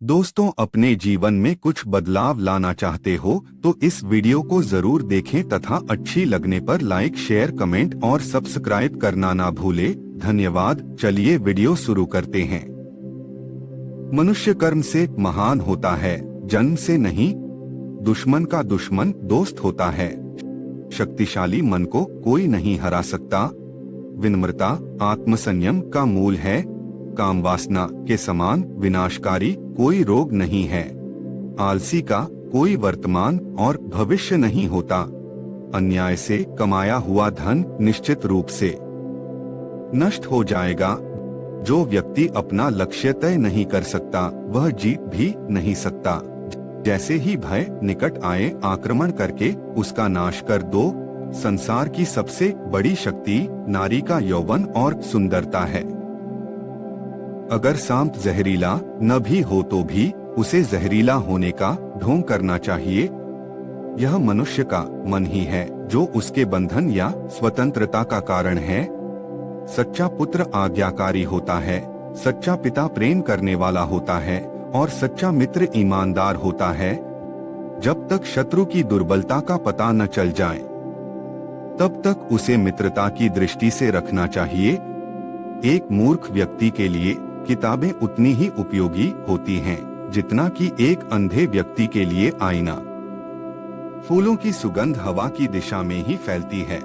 दोस्तों, अपने जीवन में कुछ बदलाव लाना चाहते हो तो इस वीडियो को जरूर देखें तथा अच्छी लगने पर लाइक, शेयर, कमेंट और सब्सक्राइब करना ना भूले। धन्यवाद। चलिए वीडियो शुरू करते हैं। मनुष्य कर्म से महान होता है, जन्म से नहीं। दुश्मन का दुश्मन दोस्त होता है। शक्तिशाली मन को कोई नहीं हरा सकता। विनम्रता आत्मसंयम का मूल है। काम वासना के समान विनाशकारी कोई रोग नहीं है। आलसी का कोई वर्तमान और भविष्य नहीं होता। अन्याय से कमाया हुआ धन निश्चित रूप से नष्ट हो जाएगा। जो व्यक्ति अपना लक्ष्य तय नहीं कर सकता वह जीत भी नहीं सकता। जैसे ही भय निकट आए, आक्रमण करके उसका नाश कर दो। संसार की सबसे बड़ी शक्ति नारी का यौवन और सुंदरता है। अगर सांप जहरीला न भी हो तो भी उसे जहरीला होने का ढोंग करना चाहिए। यह मनुष्य का मन ही है जो उसके बंधन या स्वतंत्रता का कारण है। सच्चा पुत्र आज्ञाकारी होता है, सच्चा पिता प्रेम करने वाला होता है और सच्चा मित्र ईमानदार होता है। जब तक शत्रु की दुर्बलता का पता न चल जाए तब तक उसे मित्रता की दृष्टि से रखना चाहिए। एक मूर्ख व्यक्ति के लिए किताबें उतनी ही उपयोगी होती हैं जितना कि एक अंधे व्यक्ति के लिए आईना। फूलों की सुगंध हवा की दिशा में ही फैलती है,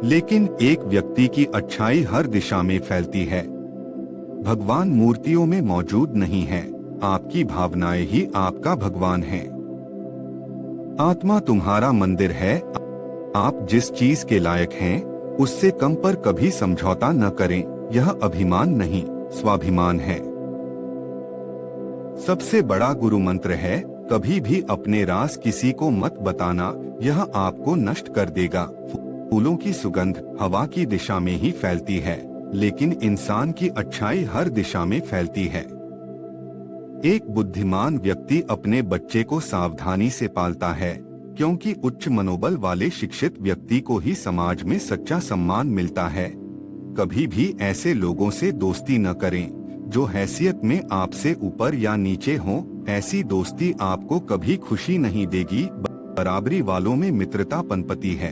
लेकिन एक व्यक्ति की अच्छाई हर दिशा में फैलती है। भगवान मूर्तियों में मौजूद नहीं है, आपकी भावनाएं ही आपका भगवान है। आत्मा तुम्हारा मंदिर है। आप जिस चीज के लायक हैं उससे कम पर कभी समझौता न करें। यह अभिमान नहीं, स्वाभिमान है। सबसे बड़ा गुरु मंत्र है, कभी भी अपने राज किसी को मत बताना, यह आपको नष्ट कर देगा। फूलों की सुगंध हवा की दिशा में ही फैलती है, लेकिन इंसान की अच्छाई हर दिशा में फैलती है। एक बुद्धिमान व्यक्ति अपने बच्चे को सावधानी से पालता है, क्योंकि उच्च मनोबल वाले शिक्षित व्यक्ति को ही समाज में सच्चा सम्मान मिलता है। कभी भी ऐसे लोगों से दोस्ती न करें जो हैसियत में आपसे ऊपर या नीचे हों। ऐसी दोस्ती आपको कभी खुशी नहीं देगी। बराबरी वालों में मित्रता पनपती है।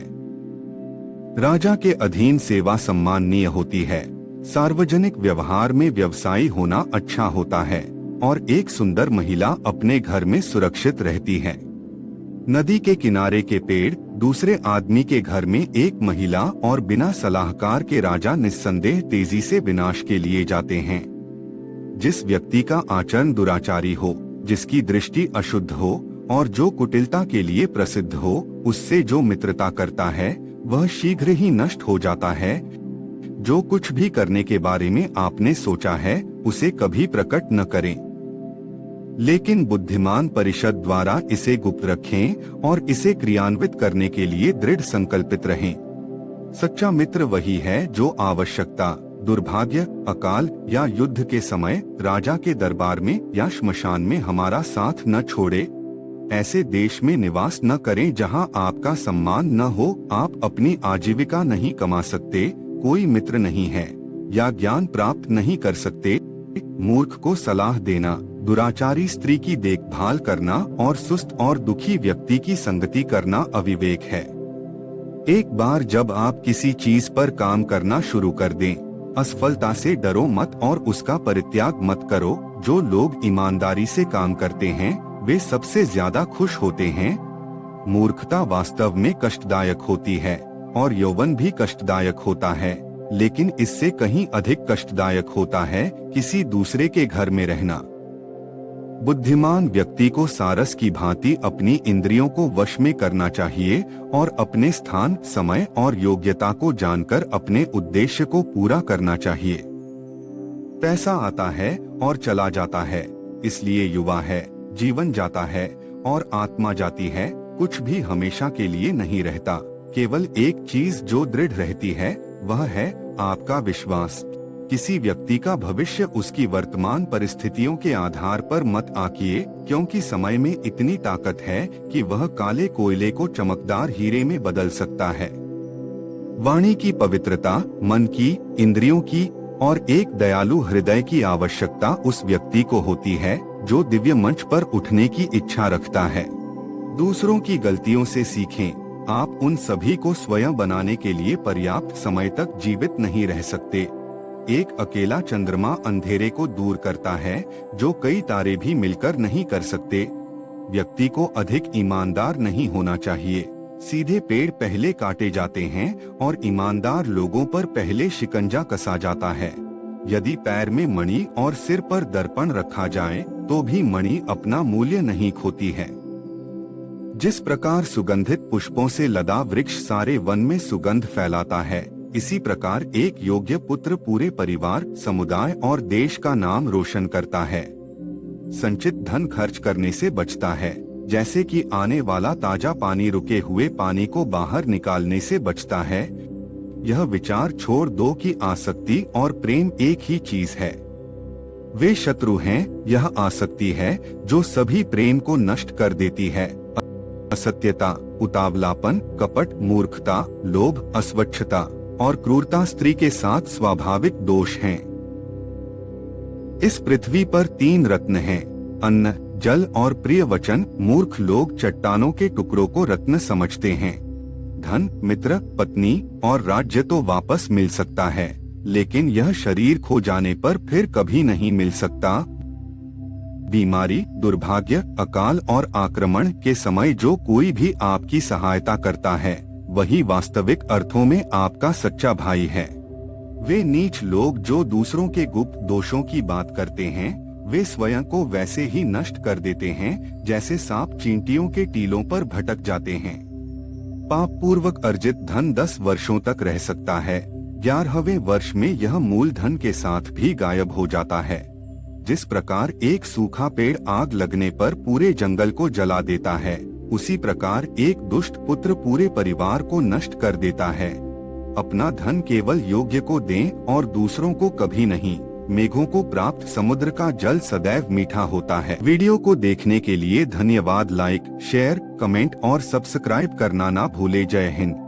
राजा के अधीन सेवा सम्माननीय होती है। सार्वजनिक व्यवहार में व्यवसायी होना अच्छा होता है और एक सुंदर महिला अपने घर में सुरक्षित रहती है। नदी के किनारे के पेड़ दूसरे आदमी के घर में एक महिला और बिना सलाहकार के राजा निस्संदेह तेजी से विनाश के लिए जाते हैं। जिस व्यक्ति का आचरण दुराचारी हो, जिसकी दृष्टि अशुद्ध हो और जो कुटिलता के लिए प्रसिद्ध हो, उससे जो मित्रता करता है वह शीघ्र ही नष्ट हो जाता है। जो कुछ भी करने के बारे में आपने सोचा है उसे कभी प्रकट न करें, लेकिन बुद्धिमान परिषद द्वारा इसे गुप्त रखें और इसे क्रियान्वित करने के लिए दृढ़ संकल्पित रहें। सच्चा मित्र वही है जो आवश्यकता, दुर्भाग्य, अकाल या युद्ध के समय राजा के दरबार में या श्मशान में हमारा साथ न छोड़े। ऐसे देश में निवास न करें जहां आपका सम्मान न हो। आप अपनी आजीविका नहीं कमा सकते, कोई मित्र नहीं है या ज्ञान प्राप्त नहीं कर सकते। मूर्ख को सलाह देना, दुराचारी स्त्री की देखभाल करना और सुस्त और दुखी व्यक्ति की संगति करना अविवेक है। एक बार जब आप किसी चीज पर काम करना शुरू कर दें, असफलता से डरो मत और उसका परित्याग मत करो। जो लोग ईमानदारी से काम करते हैं वे सबसे ज्यादा खुश होते हैं। मूर्खता वास्तव में कष्टदायक होती है और यौवन भी कष्टदायक होता है, लेकिन इससे कहीं अधिक कष्टदायक होता है किसी दूसरे के घर में रहना। बुद्धिमान व्यक्ति को सारस की भांति अपनी इंद्रियों को वश में करना चाहिए और अपने स्थान, समय और योग्यता को जानकर अपने उद्देश्य को पूरा करना चाहिए। पैसा आता है और चला जाता है, इसलिए युवा है, जीवन जाता है और आत्मा जाती है। कुछ भी हमेशा के लिए नहीं रहता। केवल एक चीज जो दृढ़ रहती है वह है आपका विश्वास। किसी व्यक्ति का भविष्य उसकी वर्तमान परिस्थितियों के आधार पर मत आंकिए, क्योंकि समय में इतनी ताकत है कि वह काले कोयले को चमकदार हीरे में बदल सकता है। वाणी की पवित्रता मन की, इंद्रियों की और एक दयालु हृदय की आवश्यकता उस व्यक्ति को होती है जो दिव्य मंच पर उठने की इच्छा रखता है। दूसरों की गलतियों से सीखें। आप उन सभी को स्वयं बनाने के लिए पर्याप्त समय तक जीवित नहीं रह सकते। एक अकेला चंद्रमा अंधेरे को दूर करता है जो कई तारे भी मिलकर नहीं कर सकते। व्यक्ति को अधिक ईमानदार नहीं होना चाहिए। सीधे पेड़ पहले काटे जाते हैं और ईमानदार लोगों पर पहले शिकंजा कसा जाता है। यदि पैर में मणि और सिर पर दर्पण रखा जाए तो भी मणि अपना मूल्य नहीं खोती है। जिस प्रकार सुगंधित पुष्पों से लदा वृक्ष सारे वन में सुगंध फैलाता है, इसी प्रकार एक योग्य पुत्र पूरे परिवार, समुदाय और देश का नाम रोशन करता है। संचित धन खर्च करने से बचता है, जैसे कि आने वाला ताजा पानी रुके हुए पानी को बाहर निकालने से बचता है। यह विचार छोड़ दो कि आसक्ति और प्रेम एक ही चीज है। वे शत्रु हैं। यह आसक्ति है जो सभी प्रेम को नष्ट कर देती है। असत्यता, उतावलापन, कपट, मूर्खता, लोभ, अस्वच्छता और क्रूरता स्त्री के साथ स्वाभाविक दोष हैं। इस पृथ्वी पर 3 रत्न हैं: अन्न, जल और प्रिय वचन। मूर्ख लोग चट्टानों के टुकड़ों को रत्न समझते हैं। धन, मित्र, पत्नी और राज्य तो वापस मिल सकता है, लेकिन यह शरीर खो जाने पर फिर कभी नहीं मिल सकता। बीमारी, दुर्भाग्य, अकाल और आक्रमण के समय जो कोई भी आपकी सहायता करता है, वही वास्तविक अर्थों में आपका सच्चा भाई है। वे नीच लोग जो दूसरों के गुप्त दोषों की बात करते हैं, वे स्वयं को वैसे ही नष्ट कर देते हैं जैसे सांप चींटियों के टीलों पर भटक जाते हैं। पाप पूर्वक अर्जित धन 10 वर्षों तक रह सकता है। 11वें वर्ष में यह मूलधन के साथ भी गायब हो जाता है। जिस प्रकार एक सूखा पेड़ आग लगने पर पूरे जंगल को जला देता है, उसी प्रकार एक दुष्ट पुत्र पूरे परिवार को नष्ट कर देता है। अपना धन केवल योग्य को दें और दूसरों को कभी नहीं। मेघों को प्राप्त समुद्र का जल सदैव मीठा होता है। वीडियो को देखने के लिए धन्यवाद। लाइक, शेयर, कमेंट और सब्सक्राइब करना ना भूले। जय हिंद।